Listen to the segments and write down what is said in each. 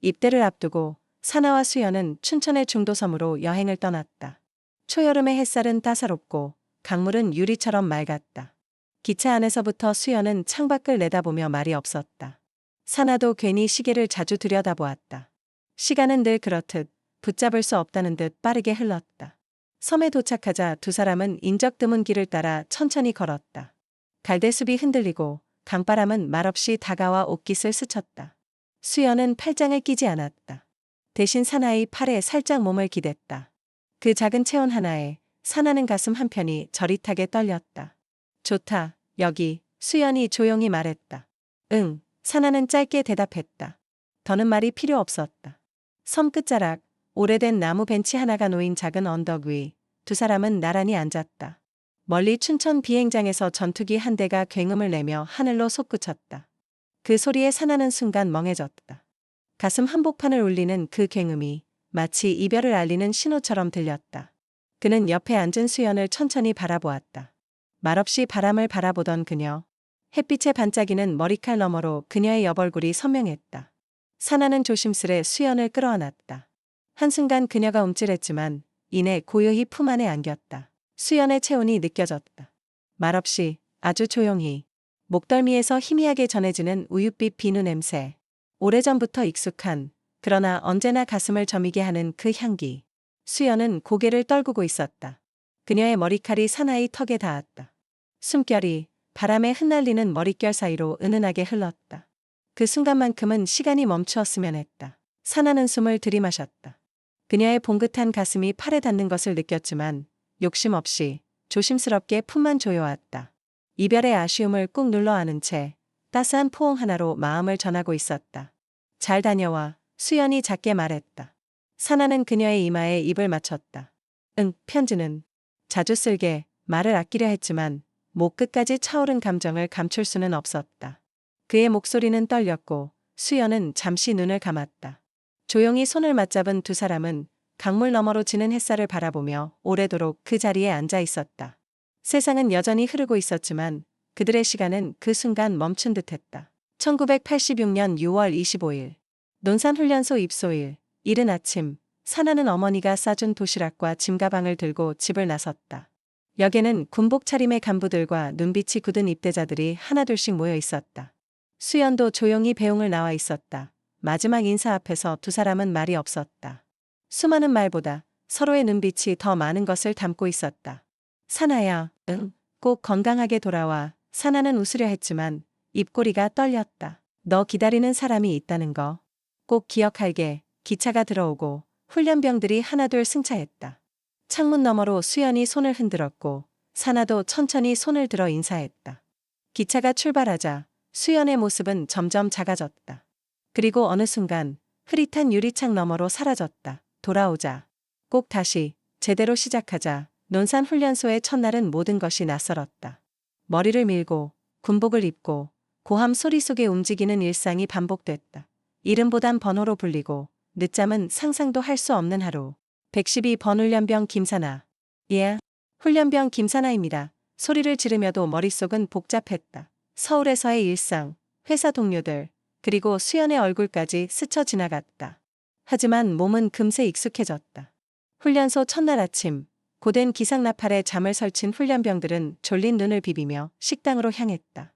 입대를 앞두고 사나와 수연은 춘천의 중도섬으로 여행을 떠났다. 초여름의 햇살은 따사롭고 강물은 유리처럼 맑았다. 기차 안에서부터 수연은 창밖을 내다보며 말이 없었다. 사나도 괜히 시계를 자주 들여다보았다. 시간은 늘 그렇듯 붙잡을 수 없다는 듯 빠르게 흘렀다. 섬에 도착하자 두 사람은 인적 드문 길을 따라 천천히 걸었다. 갈대숲이 흔들리고 강바람은 말없이 다가와 옷깃을 스쳤다. 수연은 팔짱을 끼지 않았다. 대신 사나의 팔에 살짝 몸을 기댔다. 그 작은 체온 하나에 사나는 가슴 한편이 저릿하게 떨렸다. 좋다, 여기, 수연이 조용히 말했다. 응, 사나는 짧게 대답했다. 더는 말이 필요 없었다. 섬 끝자락, 오래된 나무 벤치 하나가 놓인 작은 언덕 위, 두 사람은 나란히 앉았다. 멀리 춘천 비행장에서 전투기 한 대가 굉음을 내며 하늘로 솟구쳤다. 그 소리에 사나는 순간 멍해졌다. 가슴 한복판을 울리는 그 굉음이 마치 이별을 알리는 신호처럼 들렸다. 그는 옆에 앉은 수연을 천천히 바라보았다. 말없이 바람을 바라보던 그녀. 햇빛에 반짝이는 머리칼 너머로 그녀의 옆얼굴이 선명했다. 사나는 조심스레 수연을 끌어안았다. 한순간 그녀가 움찔했지만 이내 고요히 품 안에 안겼다. 수연의 체온이 느껴졌다. 말없이 아주 조용히 목덜미에서 희미하게 전해지는 우윳빛 비누 냄새. 오래전부터 익숙한 그러나 언제나 가슴을 저미게 하는 그 향기. 수연은 고개를 떨구고 있었다. 그녀의 머리칼이 사나이 턱에 닿았다. 숨결이 바람에 흩날리는 머릿결 사이로 은은하게 흘렀다. 그 순간만큼은 시간이 멈추었으면 했다. 사나는 숨을 들이마셨다. 그녀의 봉긋한 가슴이 팔에 닿는 것을 느꼈지만 욕심 없이 조심스럽게 품만 조여왔다. 이별의 아쉬움을 꾹 눌러 안은 채 따스한 포옹 하나로 마음을 전하고 있었다. 잘 다녀와, 수연이 작게 말했다. 사나는 그녀의 이마에 입을 맞췄다. 응, 편지는. 자주 쓸게, 말을 아끼려 했지만 목 끝까지 차오른 감정을 감출 수는 없었다. 그의 목소리는 떨렸고 수연은 잠시 눈을 감았다. 조용히 손을 맞잡은 두 사람은 강물 너머로 지는 햇살을 바라보며 오래도록 그 자리에 앉아 있었다. 세상은 여전히 흐르고 있었지만 그들의 시간은 그 순간 멈춘 듯했다. 1986년 6월 25일. 논산훈련소 입소일. 이른 아침, 사나는 어머니가 싸준 도시락과 짐가방을 들고 집을 나섰다. 역에는 군복 차림의 간부들과 눈빛이 굳은 입대자들이 하나둘씩 모여 있었다. 수연도 조용히 배웅을 나와 있었다. 마지막 인사 앞에서 두 사람은 말이 없었다. 수많은 말보다 서로의 눈빛이 더 많은 것을 담고 있었다. 사나야, 응, 꼭 건강하게 돌아와. 사나는 웃으려 했지만 입꼬리가 떨렸다. 너 기다리는 사람이 있다는 거. 꼭 기억할게. 기차가 들어오고 훈련병들이 하나둘 승차했다. 창문 너머로 수연이 손을 흔들었고 사나도 천천히 손을 들어 인사했다. 기차가 출발하자 수연의 모습은 점점 작아졌다. 그리고 어느 순간 흐릿한 유리창 너머로 사라졌다. 돌아오자. 꼭 다시 제대로 시작하자. 논산훈련소의 첫날은 모든 것이 낯설었다. 머리를 밀고 군복을 입고 고함 소리 속에 움직이는 일상이 반복됐다. 이름보단 번호로 불리고 늦잠은 상상도 할 수 없는 하루. 112번 훈련병 김사나. 예, 훈련병 김사나입니다. 소리를 지르며도 머릿속은 복잡했다. 서울에서의 일상, 회사 동료들, 그리고 수연의 얼굴까지 스쳐 지나갔다. 하지만 몸은 금세 익숙해졌다. 훈련소 첫날 아침, 고된 기상나팔에 잠을 설친 훈련병들은 졸린 눈을 비비며 식당으로 향했다.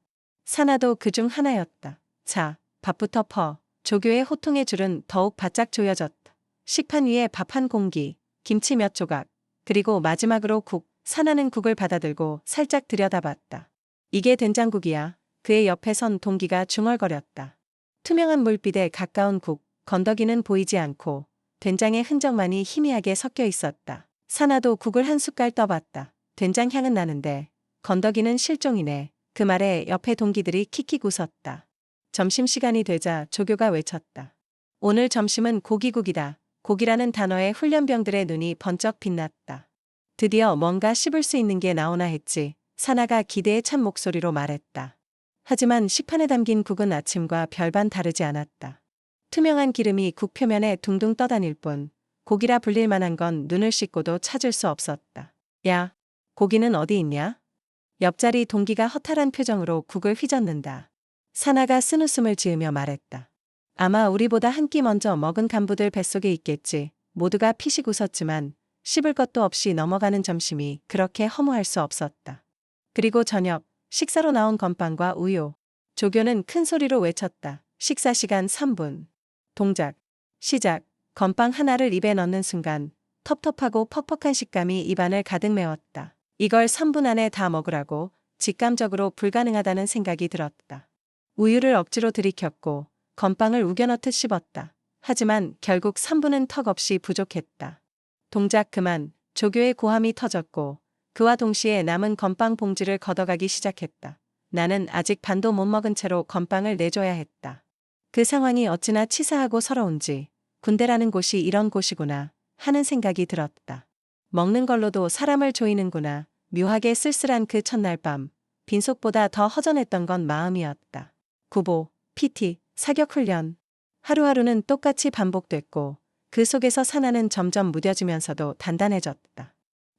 사나도 그중 하나였다. 자, 밥부터 퍼. 조교의 호통의 줄은 더욱 바짝 조여졌다. 식판 위에 밥 한 공기, 김치 몇 조각, 그리고 마지막으로 국. 사나는 국을 받아들고 살짝 들여다봤다. 이게 된장국이야. 그의 옆에 선 동기가 중얼거렸다. 투명한 물빛에 가까운 국, 건더기는 보이지 않고 된장의 흔적만이 희미하게 섞여 있었다. 사나도 국을 한 숟갈 떠봤다. 된장 향은 나는데 건더기는 실종이네. 그 말에 옆에 동기들이 킥킥 웃었다. 점심시간이 되자 조교가 외쳤다. 오늘 점심은 고기국이다. 고기라는 단어에 훈련병들의 눈이 번쩍 빛났다. 드디어 뭔가 씹을 수 있는 게 나오나 했지. 사나가 기대에 찬 목소리로 말했다. 하지만 식판에 담긴 국은 아침과 별반 다르지 않았다. 투명한 기름이 국 표면에 둥둥 떠다닐 뿐 고기라 불릴 만한 건 눈을 씻고도 찾을 수 없었다. 야, 고기는 어디 있냐? 옆자리 동기가 허탈한 표정으로 국을 휘젓는다. 사나가 쓴웃음을 지으며 말했다. 아마 우리보다 한 끼 먼저 먹은 간부들 뱃속에 있겠지. 모두가 피식 웃었지만 씹을 것도 없이 넘어가는 점심이 그렇게 허무할 수 없었다. 그리고 저녁, 식사로 나온 건빵과 우유. 조교는 큰 소리로 외쳤다. 식사 시간 3분. 동작. 시작. 건빵 하나를 입에 넣는 순간 텁텁하고 퍽퍽한 식감이 입안을 가득 메웠다. 이걸 3분 안에 다 먹으라고 직감적으로 불가능하다는 생각이 들었다. 우유를 억지로 들이켰고 건빵을 우겨 넣듯 씹었다. 하지만 결국 3분은 턱없이 부족했다. 동작 그만. 조교의 고함이 터졌고 그와 동시에 남은 건빵 봉지를 걷어가기 시작했다. 나는 아직 반도 못 먹은 채로 건빵을 내줘야 했다. 그 상황이 어찌나 치사하고 서러운지 군대라는 곳이 이런 곳이구나 하는 생각이 들었다. 먹는 걸로도 사람을 조이는구나. 묘하게 쓸쓸한 그 첫날 밤 빈속보다 더 허전했던 건 마음이었다. 구보, PT, 사격훈련. 하루하루는 똑같이 반복됐고 그 속에서 사나는 점점 무뎌지면서도 단단해졌다.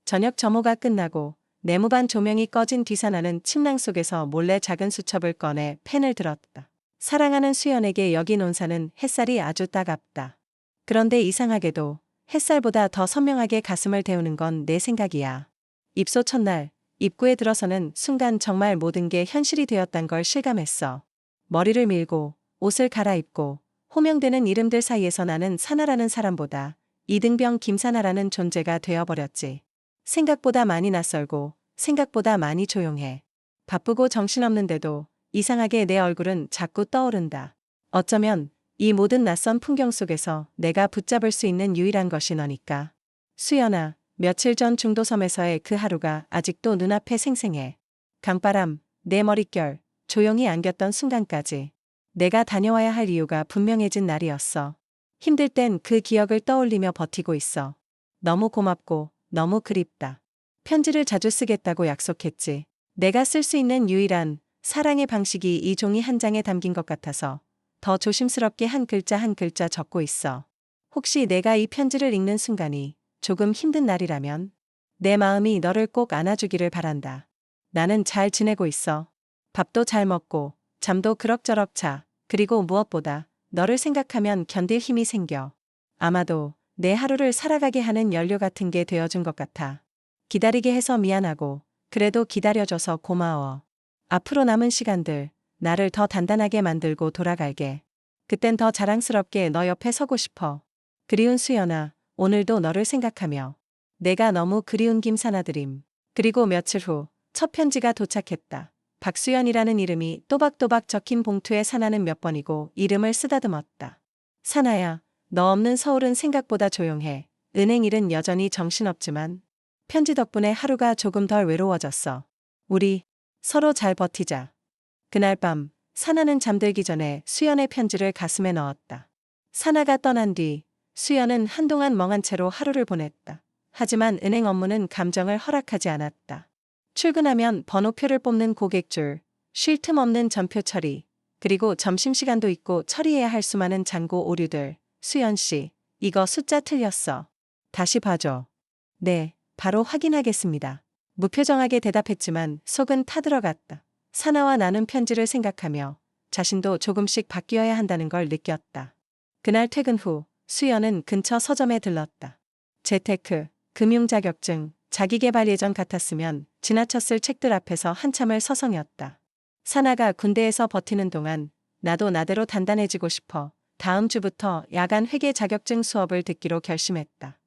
저녁 점호가 끝나고 내무반 조명이 꺼진 뒤 사나는 침낭 속에서 몰래 작은 수첩을 꺼내 펜을 들었다. 사랑하는 수연에게 여기 논사는 햇살이 아주 따갑다. 그런데 이상하게도 햇살보다 더 선명하게 가슴을 데우는 건 내 생각이야. 입소 첫날 입구에 들어서는 순간 정말 모든 게 현실이 되었단 걸 실감했어. 머리를 밀고 옷을 갈아입고 호명되는 이름들 사이에서 나는 사나라는 사람보다 이등병 김사나라는 존재가 되어버렸지. 생각보다 많이 낯설고 생각보다 많이 조용해. 바쁘고 정신없는데도 이상하게 내 얼굴은 자꾸 떠오른다. 어쩌면 이 모든 낯선 풍경 속에서 내가 붙잡을 수 있는 유일한 것이 너니까. 수연아, 며칠 전 중도섬에서의 그 하루가 아직도 눈앞에 생생해. 강바람, 내 머릿결, 조용히 안겼던 순간까지. 내가 다녀와야 할 이유가 분명해진 날이었어. 힘들 땐 그 기억을 떠올리며 버티고 있어. 너무 고맙고 너무 그립다. 편지를 자주 쓰겠다고 약속했지. 내가 쓸 수 있는 유일한 사랑의 방식이 이 종이 한 장에 담긴 것 같아서 더 조심스럽게 한 글자 한 글자 적고 있어. 혹시 내가 이 편지를 읽는 순간이 조금 힘든 날이라면 내 마음이 너를 꼭 안아주기를 바란다. 나는 잘 지내고 있어. 밥도 잘 먹고 잠도 그럭저럭 자. 그리고 무엇보다 너를 생각하면 견딜 힘이 생겨. 아마도 내 하루를 살아가게 하는 연료 같은 게 되어준 것 같아. 기다리게 해서 미안하고 그래도 기다려줘서 고마워. 앞으로 남은 시간들 나를 더 단단하게 만들고 돌아갈게. 그땐 더 자랑스럽게 너 옆에 서고 싶어. 그리운 수연아, 오늘도 너를 생각하며. 내가 너무 그리운 김사나드림. 그리고 며칠 후 첫 편지가 도착했다. 박수연이라는 이름이 또박또박 적힌 봉투에 사나는 몇 번이고 이름을 쓰다듬었다. 사나야, 너 없는 서울은 생각보다 조용해. 은행 일은 여전히 정신없지만 편지 덕분에 하루가 조금 덜 외로워졌어. 우리 서로 잘 버티자. 그날 밤 사나는 잠들기 전에 수연의 편지를 가슴에 넣었다. 사나가 떠난 뒤 수연은 한동안 멍한 채로 하루를 보냈다. 하지만 은행 업무는 감정을 허락하지 않았다. 출근하면 번호표를 뽑는 고객줄, 쉴 틈 없는 전표 처리, 그리고 점심시간도 있고 처리해야 할 수많은 잔고 오류들. 수연씨, 이거 숫자 틀렸어. 다시 봐줘. 네, 바로 확인하겠습니다. 무표정하게 대답했지만 속은 타들어갔다. 사나와 나눈 편지를 생각하며 자신도 조금씩 바뀌어야 한다는 걸 느꼈다. 그날 퇴근 후 수연은 근처 서점에 들렀다. 재테크, 금융 자격증, 자기계발 예정 같았으면 지나쳤을 책들 앞에서 한참을 서성였다. 사나가 군대에서 버티는 동안 나도 나대로 단단해지고 싶어 다음 주부터 야간 회계 자격증 수업을 듣기로 결심했다.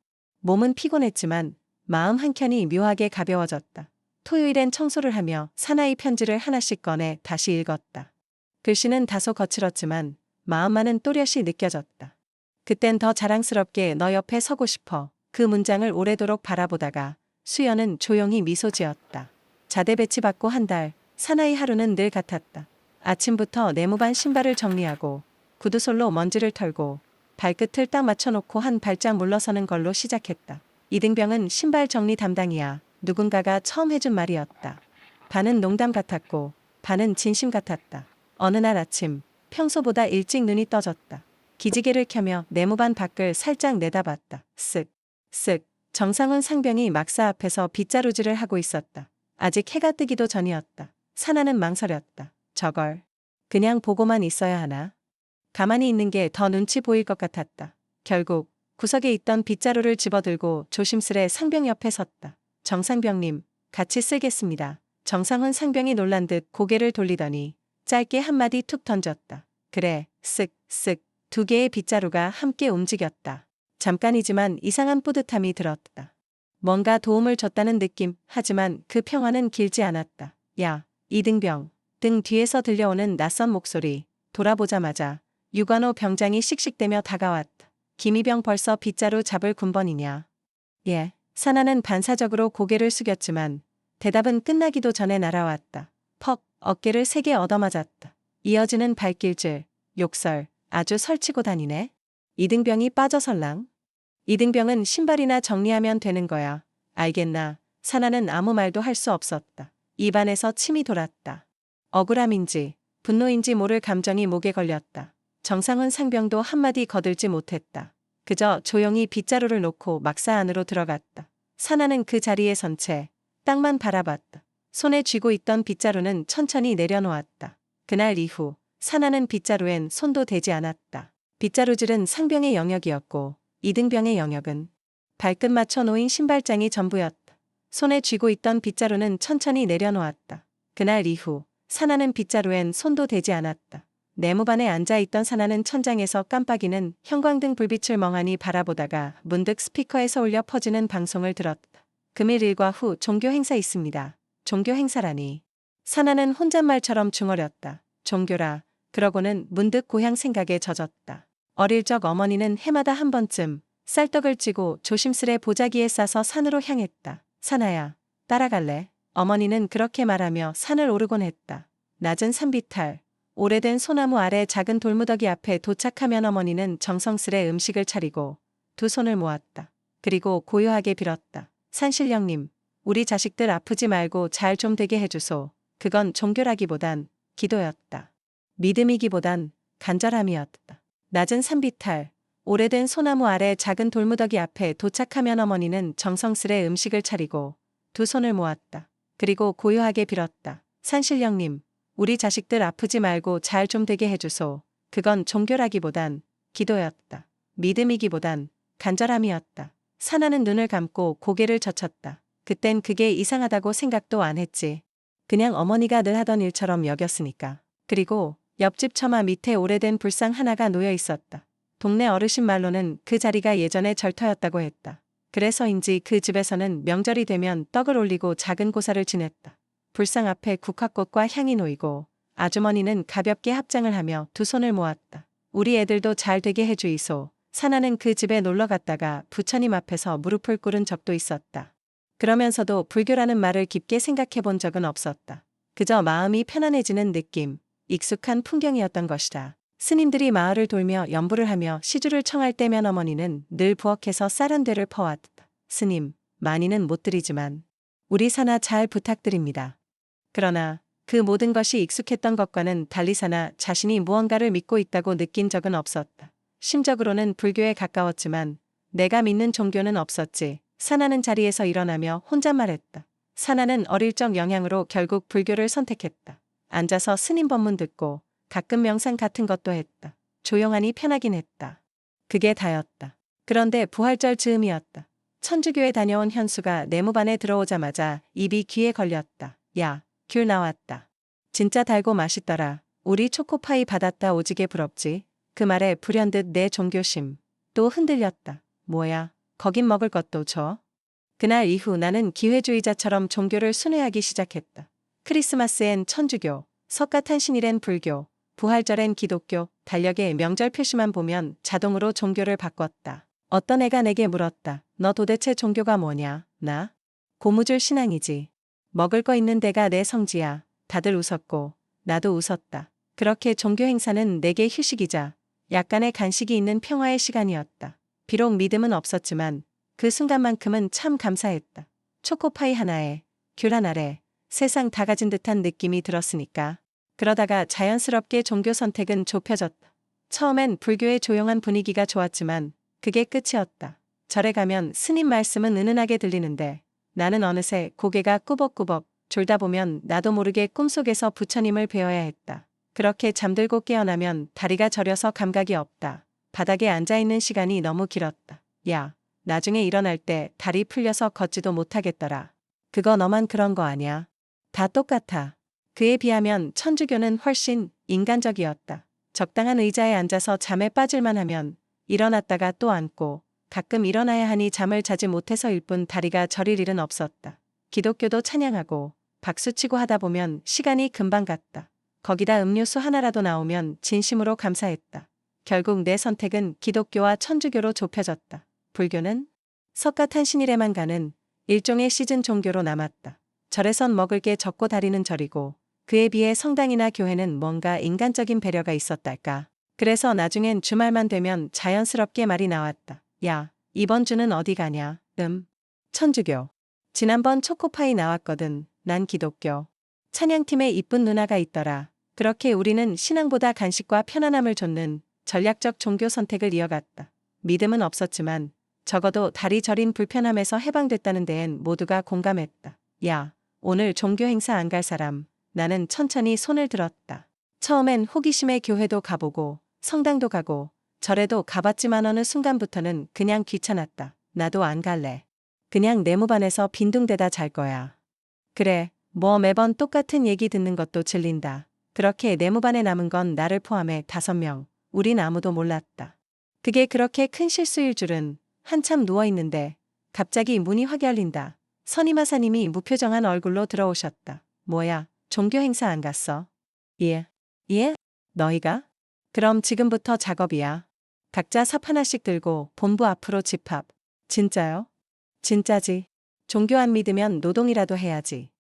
몸은 피곤했지만 마음 한켠이 묘하게 가벼워졌다. 토요일엔 청소를 하며 사나이 편지를 하나씩 꺼내 다시 읽었다. 글씨는 다소 거칠었지만 마음만은 또렷이 느껴졌다. 그땐 더 자랑스럽게 너 옆에 서고 싶어. 그 문장을 오래도록 바라보다가 수연은 조용히 미소 지었다. 자대 배치받고 한 달, 사나이 하루는 늘 같았다. 아침부터 내무반 신발을 정리하고 구두솔로 먼지를 털고 발끝을 딱 맞춰놓고 한 발짝 물러서는 걸로 시작했다. 이등병은 신발 정리 담당이야. 누군가가 처음 해준 말이었다. 반은 농담 같았고 반은 진심 같았다. 어느 날 아침 평소보다 일찍 눈이 떠졌다. 기지개를 켜며 내무반 밖을 살짝 내다봤다. 쓱. 정상훈 상병이 막사 앞에서 빗자루질을 하고 있었다. 아직 해가 뜨기도 전이었다. 사나는 망설였다. 저걸 그냥 보고만 있어야 하나? 가만히 있는 게 더 눈치 보일 것 같았다. 결국 구석에 있던 빗자루를 집어들고 조심스레 상병 옆에 섰다. 정상병님, 같이 쓸겠습니다. 정상훈 상병이 놀란 듯 고개를 돌리더니 짧게 한마디 툭 던졌다. 그래, 쓱쓱. 두 개의 빗자루가 함께 움직였다. 잠깐이지만 이상한 뿌듯함이 들었다. 뭔가 도움을 줬다는 느낌, 하지만 그 평화는 길지 않았다. 야, 이등병. 등 뒤에서 들려오는 낯선 목소리. 돌아보자마자 유관호 병장이 씩씩대며 다가왔다. 김이병 벌써 빗자루 잡을 군번이냐? 예. 사나는 반사적으로 고개를 숙였지만 대답은 끝나기도 전에 날아왔다. 퍽, 어깨를 세게 얻어맞았다. 이어지는 발길질, 욕설, 아주 설치고 다니네. 이등병이 빠져설랑. 이등병은 신발이나 정리하면 되는 거야. 알겠나? 사나는 아무 말도 할 수 없었다. 입안에서 침이 돌았다. 억울함인지 분노인지 모를 감정이 목에 걸렸다. 정상훈 상병도 한마디 거들지 못했다. 그저 조용히 빗자루를 놓고 막사 안으로 들어갔다. 사나는 그 자리에 선 채 땅만 바라봤다. 손에 쥐고 있던 빗자루는 천천히 내려놓았다. 그날 이후 사나는 빗자루엔 손도 대지 않았다. 빗자루질은 상병의 영역이었고 이등병의 영역은 발끝 맞춰 놓인 신발장이 전부였다. 손에 쥐고 있던 빗자루는 천천히 내려놓았다. 그날 이후 사나는 빗자루엔 손도 대지 않았다. 내무반에 앉아있던 사나는 천장에서 깜빡이는 형광등 불빛을 멍하니 바라보다가 문득 스피커에서 울려 퍼지는 방송을 들었다. 금일 일과 후 종교 행사 있습니다. 종교 행사라니. 사나는 혼잣말처럼 중얼였다. 종교라. 그러고는 문득 고향 생각에 젖었다. 어릴 적 어머니는 해마다 한 번쯤 쌀떡을 찌고 조심스레 보자기에 싸서 산으로 향했다. 사나야, 따라갈래? 어머니는 그렇게 말하며 산을 오르곤 했다. 낮은 산비탈, 오래된 소나무 아래 작은 돌무더기 앞에 도착하면 어머니는 정성스레 음식을 차리고 두 손을 모았다. 그리고 고요하게 빌었다. 산신령님, 우리 자식들 아프지 말고 잘 좀 되게 해주소. 그건 종교라기보단 기도였다. 믿음이기보단 간절함이었다. 낮은 산비탈, 오래된 소나무 아래 작은 돌무더기 앞에 도착하면 어머니는 정성스레 음식을 차리고 두 손을 모았다. 그리고 고요하게 빌었다. 산신령님, 우리 자식들 아프지 말고 잘 좀 되게 해주소. 그건 종교라기보단 기도였다. 믿음이기보단 간절함이었다. 사나는 눈을 감고 고개를 젖혔다. 그땐 그게 이상하다고 생각도 안 했지. 그냥 어머니가 늘 하던 일처럼 여겼으니까. 그리고 옆집 처마 밑에 오래된 불상 하나가 놓여 있었다. 동네 어르신 말로는 그 자리가 예전에 절터였다고 했다. 그래서인지 그 집에서는 명절이 되면 떡을 올리고 작은 고사를 지냈다. 불상 앞에 국화꽃과 향이 놓이고 아주머니는 가볍게 합장을 하며 두 손을 모았다. 우리 애들도 잘 되게 해주이소. 사나는 그 집에 놀러 갔다가 부처님 앞에서 무릎을 꿇은 적도 있었다. 그러면서도 불교라는 말을 깊게 생각해 본 적은 없었다. 그저 마음이 편안해지는 느낌, 익숙한 풍경이었던 것이다. 스님들이 마을을 돌며 연부를 하며 시주를 청할 때면 어머니는 늘 부엌에서 쌀 한 되를 퍼왔다. 스님, 많이는 못 드리지만 우리 사나 잘 부탁드립니다. 그러나 그 모든 것이 익숙했던 것과는 달리 사나 자신이 무언가를 믿고 있다고 느낀 적은 없었다. 심적으로는 불교에 가까웠지만 내가 믿는 종교는 없었지. 사나는 자리에서 일어나며 혼잣말했다. 사나는 어릴 적 영향으로 결국 불교를 선택했다. 앉아서 스님 법문 듣고 가끔 명상 같은 것도 했다. 조용하니 편하긴 했다. 그게 다였다. 그런데 부활절 즈음이었다. 천주교에 다녀온 현수가 내무반에 들어오자마자 입이 귀에 걸렸다. 야, 귤 나왔다. 진짜 달고 맛있더라. 우리 초코파이 받았다. 오지게 부럽지. 그 말에 불현듯 내 종교심 또 흔들렸다. 뭐야, 거긴 먹을 것도 줘. 그날 이후 나는 기회주의자처럼 종교를 순회하기 시작했다. 크리스마스엔 천주교, 석가탄신일엔 불교, 부활절엔 기독교, 달력에 명절 표시만 보면 자동으로 종교를 바꿨다. 어떤 애가 내게 물었다. 너 도대체 종교가 뭐냐? 나? 고무줄 신앙이지. 먹을 거 있는 데가 내 성지야. 다들 웃었고 나도 웃었다. 그렇게 종교 행사는 내게 휴식이자 약간의 간식이 있는 평화의 시간이었다. 비록 믿음은 없었지만 그 순간만큼은 참 감사했다. 초코파이 하나에 귤 하나에 세상 다 가진 듯한 느낌이 들었으니까. 그러다가 자연스럽게 종교 선택은 좁혀졌다. 처음엔 불교의 조용한 분위기가 좋았지만 그게 끝이었다. 절에 가면 스님 말씀은 은은하게 들리는데 나는 어느새 고개가 꾸벅꾸벅 졸다 보면 나도 모르게 꿈속에서 부처님을 뵈어야 했다. 그렇게 잠들고 깨어나면 다리가 저려서 감각이 없다. 바닥에 앉아있는 시간이 너무 길었다. 야, 나중에 일어날 때 다리 풀려서 걷지도 못하겠더라. 그거 너만 그런 거 아냐? 다 똑같아. 그에 비하면 천주교는 훨씬 인간적이었다. 적당한 의자에 앉아서 잠에 빠질만 하면 일어났다가 또 앉고 가끔 일어나야 하니 잠을 자지 못해서일 뿐 다리가 저릴 일은 없었다. 기독교도 찬양하고 박수치고 하다 보면 시간이 금방 갔다. 거기다 음료수 하나라도 나오면 진심으로 감사했다. 결국 내 선택은 기독교와 천주교로 좁혀졌다. 불교는 석가탄신일에만 가는 일종의 시즌 종교로 남았다. 절에선 먹을 게 적고 다리는 절이고 그에 비해 성당이나 교회는 뭔가 인간적인 배려가 있었달까. 그래서 나중엔 주말만 되면 자연스럽게 말이 나왔다. 야, 이번 주는 어디 가냐? 천주교. 지난번 초코파이 나왔거든. 난 기독교. 찬양팀에 이쁜 누나가 있더라. 그렇게 우리는 신앙보다 간식과 편안함을 좇는 전략적 종교 선택을 이어갔다. 믿음은 없었지만 적어도 다리 저린 불편함에서 해방됐다는 데엔 모두가 공감했다. 야, 오늘 종교 행사 안 갈 사람. 나는 천천히 손을 들었다. 처음엔 호기심에 교회도 가보고 성당도 가고 절에도 가봤지만 어느 순간부터는 그냥 귀찮았다. 나도 안 갈래. 그냥 네모반에서 빈둥대다 잘 거야. 그래, 뭐 매번 똑같은 얘기 듣는 것도 질린다. 그렇게 네모반에 남은 건 나를 포함해 5명. 우린 아무도 몰랐다. 그게 그렇게 큰 실수일 줄은. 한참 누워있는데 갑자기 문이 확 열린다. 선임하사님이 무표정한 얼굴로 들어오셨다. 뭐야, 종교 행사 안 갔어? 예. 예? 너희가? 그럼 지금부터 작업이야. 각자 삽 하나씩 들고 본부 앞으로 집합. 진짜요? 진짜지. 종교 안 믿으면 노동이라도 해야지.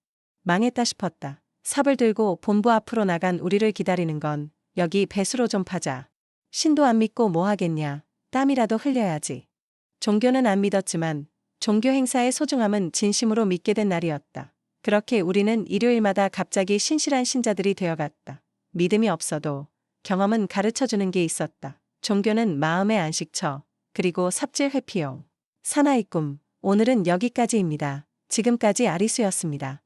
망했다 싶었다. 삽을 들고 본부 앞으로 나간 우리를 기다리는 건 여기 배수로 좀 파자. 신도 안 믿고 뭐 하겠냐. 땀이라도 흘려야지. 종교는 안 믿었지만 종교 행사의 소중함은 진심으로 믿게 된 날이었다. 그렇게 우리는 일요일마다 갑자기 신실한 신자들이 되어갔다. 믿음이 없어도 경험은 가르쳐주는 게 있었다. 종교는 마음의 안식처, 그리고 삽질 회피용. 사나이 꿈, 오늘은 여기까지입니다. 지금까지 아리수였습니다.